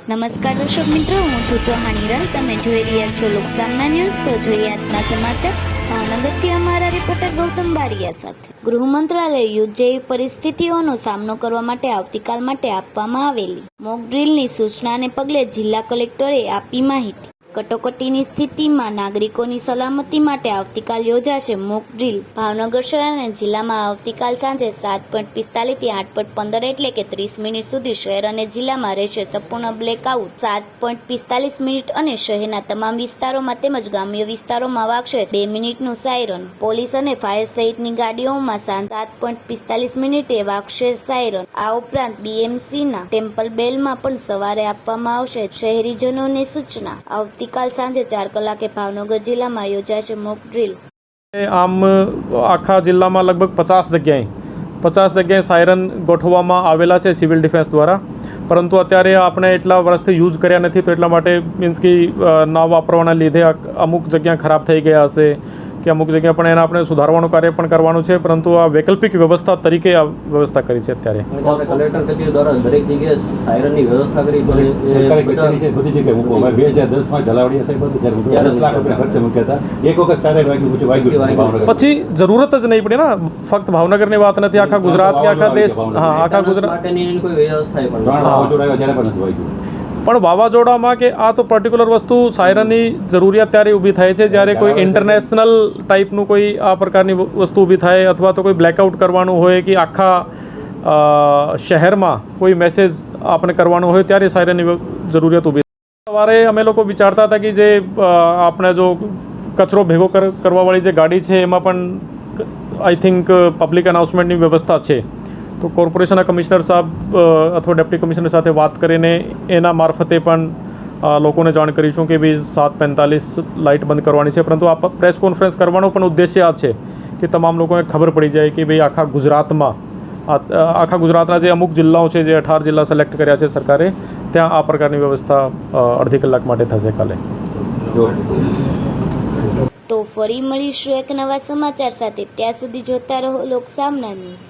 નમસ્કાર દર્શક મિત્રો, હું છું ચૌહાણ હિરલ. તમે જોઈ રહ્યા છો લોકસામના ન્યૂઝ. તો જોઈએ આજના સમાચાર. ભાવનગરથી અમારા રિપોર્ટર ગૌતમ બારિયા સાથે. ગૃહ મંત્રાલય યુદ્ધ જેવી પરિસ્થિતિઓનો સામનો કરવા માટે આવતીકાલ માટે આપવામાં આવેલી મોક ડ્રીલની સૂચનાને પગલે જિલ્લા કલેક્ટરે આપી માહિતી. કટોકટીની સ્થિતિમાં નાગરિકોની સલામતી માટે આવતીકાલ યોજાશે મોક ડ્રીલ. ભાવનગર શહેર અને જિલ્લામાં આવતીકાલ સાંજે 7:45 થી 8:15 એટલે કે 30 મિનિટ સુધી શહેર અને જિલ્લામાં રહેશે સંપૂર્ણ બ્લેકઆઉટ. 7:45 અને શહેરના તમામ વિસ્તારોમાં તેમજ ગ્રામ્ય વિસ્તારોમાં વાગશે 2 મિનિટનું સાયરન. પોલીસ અને ફાયર સહિતની ગાડીઓમાં સાંજે 7:45 વાગશે સાયરન. આ ઉપરાંત બીએમસીના ટેમ્પલ બેલમાં પણ સવારે આપવામાં આવશે. શહેરીજનોની સૂચના. આવતીકાલ સાંજે 4 કલાકે ભાવનગર જિલ્લામાં યોજાશે મોક ડ્રીલ. આમ આખા જિલ્લામાં લગભગ 50 જગ્યાએ સાયરન ગોઠવવામાં આવેલા છે સિવિલ ડિફેન્સ દ્વારા, પરંતુ અત્યારે આપણે એટલા વર્ષથી યુઝ કર્યા નથી, તો એટલા માટે મીન્સ કે ના વાપરવાના લીધે અમુક જગ્યા ખરાબ થઈ ગયા હશે કે અમુક જગ્યા પણ એને આપણે સુધારવાનું કાર્ય પણ કરવાનું છે, પરંતુ આ વૈકલ્પિક વ્યવસ્થા તરીકે આ વ્યવસ્થા કરી છે. અત્યારે કલેક્ટર કચેરી દ્વારા દરેક જગ્યાએ સાયરનની વ્યવસ્થા કરી સરકારી કચેરી છે, બધી જગ્યાએ મૂકવામાં આવી. 2010માં જલાવડી હશે, 10 લાખ રૂપિયા ખર્ચે મૂક્યા હતા. એક વખત સાયરન વાગ્યું પછી જરૂરત જ નહીં પડી ને. ફક્ત ભાવનગરની વાત નથી, આખા ગુજરાત કે આખા દેશ, હા આખા ગુજરાત માટેની કોઈ વ્યવસ્થા પણ વાવાઝોડામાં કે આ તો પર્ટિક્યુલર વસ્તુ સાયરનની જરૂરિયાત ત્યારે ઊભી થાય છે જ્યારે કોઈ ઇન્ટરનેશનલ ટાઈપનું કોઈ આ પ્રકારની વસ્તુ ઊભી થાય, અથવા તો કોઈ બ્લેકઆઉટ કરવાનું હોય કે આખા શહેરમાં કોઈ મેસેજ આપણે કરવાનો હોય, ત્યારે સાયરનની જરૂરિયાત ઊભી થાય. સવારે અમે લોકો વિચારતા હતા કે જે આપણે જો કચરો ભેગો કરવાવાળી જે ગાડી છે એમાં પણ આઈ થિંક પબ્લિક અનાઉન્સમેન્ટની વ્યવસ્થા છે, તો કોર્પોરેશનના કમિશનર સાહેબ અથવા ડેપ્ટી કમિશનર સાથે વાત કરીને એના મારફતે પણ લોકોને જાણ કરીશું કે ભાઈ 7:45 લાઇટ બંધ કરવાની છે. પરંતુ આ પ્રેસ કોન્ફરન્સ કરવાનો પણ ઉદ્દેશ્ય આ છે કે તમામ લોકોને ખબર પડી જાય કે ભાઈ આખા ગુજરાતના જે અમુક જિલ્લાઓ છે, જે 18 જિલ્લા સિલેક્ટ કર્યા છે સરકારે, ત્યાં આ પ્રકારની વ્યવસ્થા અડધી કલાક માટે થશે કાલે. તો ફરી મળીશું એક નવા સમાચાર સાથે. ત્યાં સુધી જોતા રહો લોકસામના ન્યૂઝ.